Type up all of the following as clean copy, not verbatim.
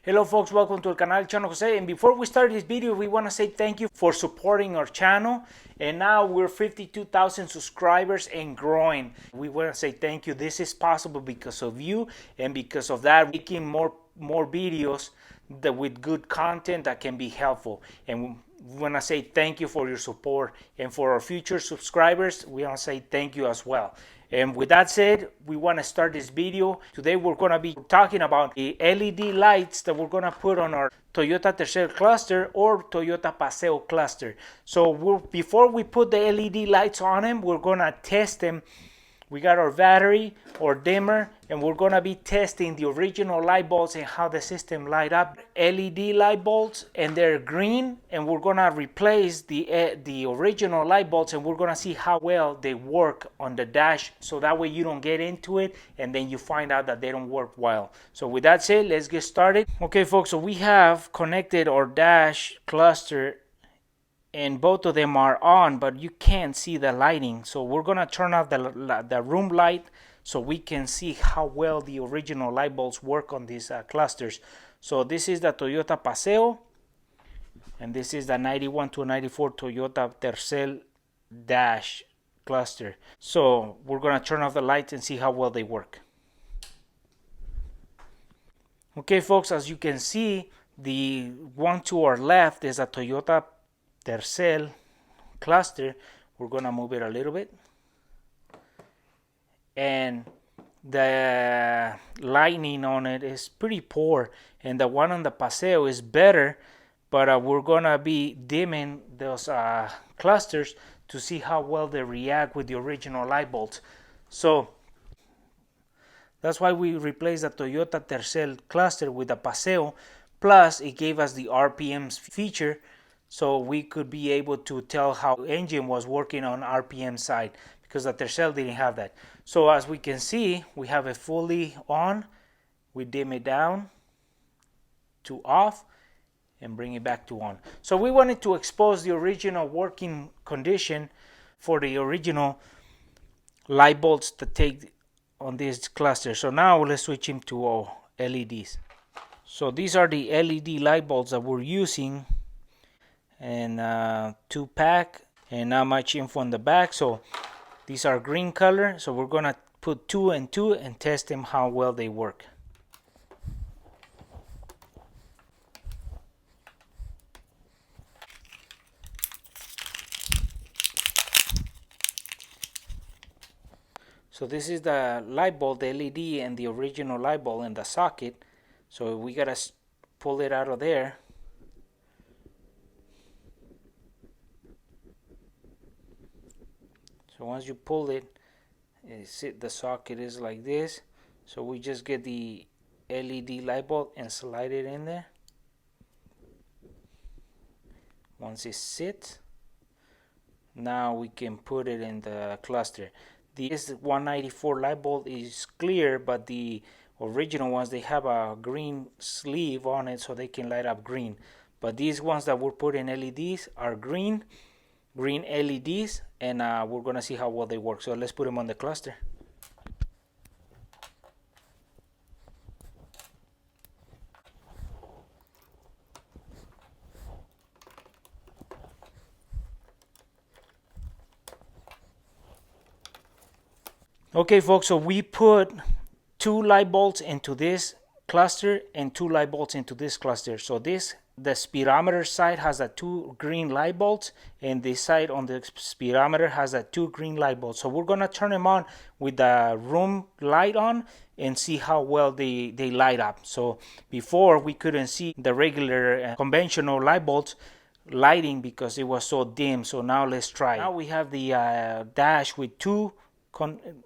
Hello folks, welcome to el canal Chano Jose, and before we start this video we want to say thank you for supporting our channel. And now we're 52,000 subscribers and growing. We want to say thank you. This is possible because of you, and because of that making more videos that with good content that can be helpful. And we want to say thank you for your support, and for our future subscribers we want to say thank you as well. And with that said, we want to start this video. Today we're going to be talking about the LED lights that we're going to put on our Toyota Tercel cluster or Toyota Paseo cluster. So before we put the LED lights on them, we're going to test them. We got our battery or dimmer, and we're going to be testing the original light bulbs and how the system light up. LED light bulbs, and they're green, and we're going to replace the original light bulbs, and we're going to see how well they work on the dash, so that way you don't get into it and then you find out that they don't work well. So with that said, let's get started. Okay folks, so we have connected our dash cluster and both of them are on, but you can't see the lighting. So we're gonna turn off the room light so we can see how well the original light bulbs work on these clusters. So this is the Toyota Paseo, and this is the 91 to 94 Toyota Tercel dash cluster. So we're gonna turn off the lights and see how well they work. Okay folks, as you can see, the one to our left is a Toyota Tercel cluster. We're gonna move it a little bit, and the lighting on it is pretty poor, and the one on the Paseo is better, but we're gonna be dimming those clusters to see how well they react with the original light bulbs. So that's why we replaced the Toyota Tercel cluster with the Paseo. Plus it gave us the RPMs feature, so we could be able to tell how engine was working on RPM side, because the Tercel didn't have that. So as we can see, we have it fully on. We dim it down to off and bring it back to on. So we wanted to expose the original working condition for the original light bulbs to take on this cluster. So now let's switch him to LEDs. So these are the LED light bulbs that we're using, and 2-pack, and not much info on the back. So these are green color, so we're gonna put 2 and 2 and test them how well they work. So this is the light bulb, the LED, and the original light bulb in the socket. So we gotta pull it out of there. So once you pull it, the socket is like this. So we just get the LED light bulb and slide it in there. Once it sits, now we can put it in the cluster. This 194 light bulb is clear, but the original ones, they have a green sleeve on it so they can light up green. But these ones that we're putting LEDs are green LEDs, and we're gonna see how well they work. So let's put them on the cluster. Okay folks, so we put 2 light bulbs into this cluster and 2 light bulbs into this cluster. So the speedometer side has 2 green light bulbs, and this side on the speedometer has 2 green light bulbs. So we're gonna turn them on with the room light on and see how well they light up. So before we couldn't see the regular conventional light bulbs lighting because it was so dim. So now let's try. Now we have the dash with 2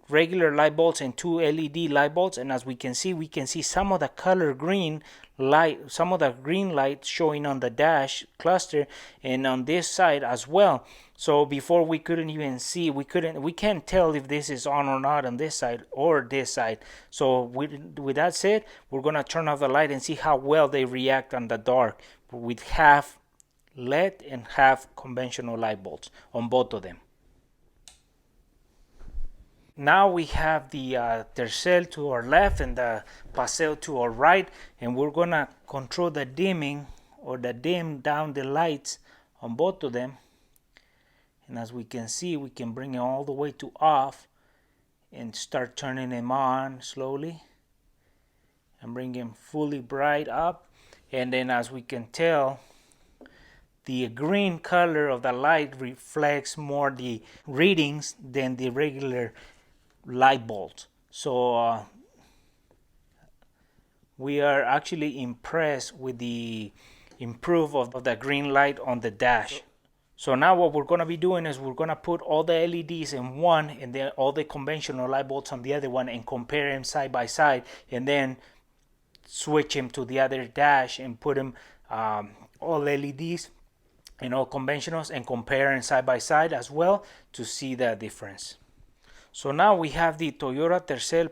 regular light bulbs and 2 LED light bulbs, and as we can see some of the color green light, some of the green light showing on the dash cluster and on this side as well. So before we couldn't even see, we can't tell if this is on or not on this side or this side. So with that said, we're gonna turn off the light and see how well they react on the dark with half LED and half conventional light bulbs on both of them. Now we have the Tercel to our left and the Paseo to our right, and we're gonna control the dimming or the dim down the lights on both of them. And as we can see, we can bring it all the way to off and start turning them on slowly and bring them fully bright up. And then as we can tell, the green color of the light reflects more the readings than the regular light bulbs. So we are actually impressed with the improve of the green light on the dash. So now what we're going to be doing is we're going to put all the LEDs in one and then all the conventional light bulbs on the other one and compare them side by side, and then switch them to the other dash and put them all LEDs and all conventionals and compare them side by side as well to see the difference. So now we have the Toyota Tercel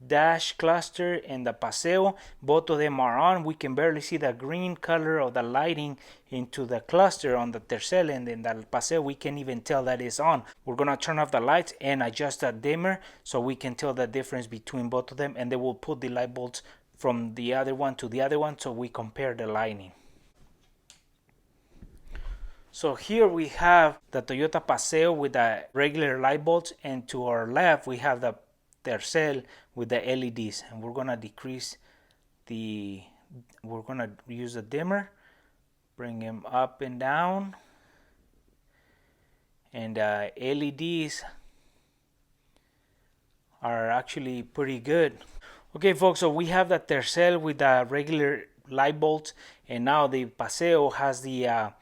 dash cluster and the Paseo. Both of them are on. We can barely see the green color of the lighting into the cluster on the Tercel, and then the Paseo we can even tell that it's on. We're gonna turn off the lights and adjust that dimmer so we can tell the difference between both of them, and then we'll put the light bulbs from the other one to the other one so we compare the lighting. So here we have the Toyota Paseo with the regular light bulbs, and to our left we have the Tercel with the LEDs, and we're gonna use the dimmer, bring them up and down, and LEDs are actually pretty good. Okay folks, so we have the Tercel with the regular light bulbs, and now the Paseo has the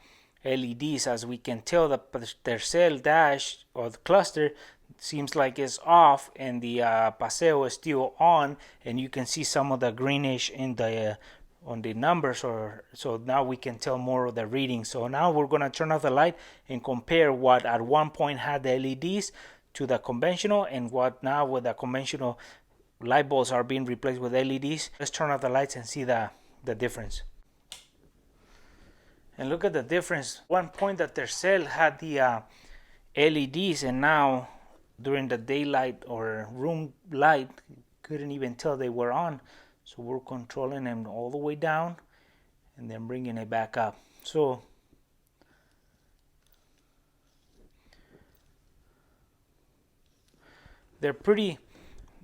LEDs. As we can tell, the Tercel dash or the cluster seems like it's off, and the Paseo is still on, and you can see some of the greenish in the on the numbers, or so now we can tell more of the reading. So now we're going to turn off the light and compare what at one point had the LEDs to the conventional, and what now with the conventional light bulbs are being replaced with LEDs. Let's turn off the lights and see the difference. And look at the difference. One point that Tercel had the LEDs, and now during the daylight or room light couldn't even tell they were on. So we're controlling them all the way down and then bringing it back up. So they're pretty.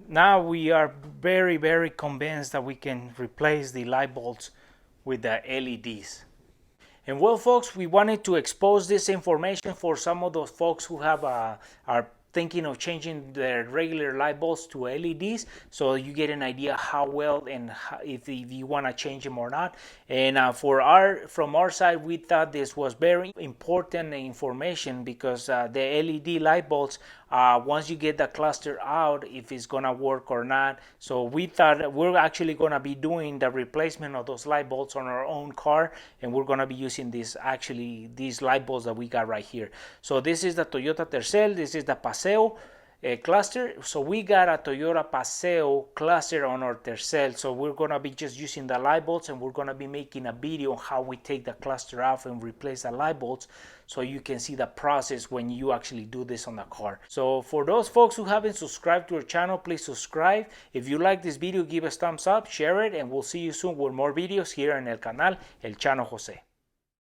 Now we are very, very convinced that we can replace the light bulbs with the LEDs. And well folks, we wanted to expose this information for some of those folks who have are thinking of changing their regular light bulbs to LEDs, so you get an idea how well and how, if you want to change them or not. And from our side, we thought this was very important information, because the LED light bulbs, once you get the cluster out, if it's gonna work or not. So we thought we're actually gonna be doing the replacement of those light bulbs on our own car, and we're gonna be using these light bulbs that we got right here. So this is the Toyota Tercel, this is the Paseo cluster. So we got a Toyota Paseo cluster on our Tercel, so we're gonna be just using the light bulbs, and we're gonna be making a video on how we take the cluster off and replace the light bulbs, so you can see the process when you actually do this on the car. So for those folks who haven't subscribed to our channel, please subscribe. If you like this video, give us thumbs up, share it, and we'll see you soon with more videos here en el canal El Chano Jose.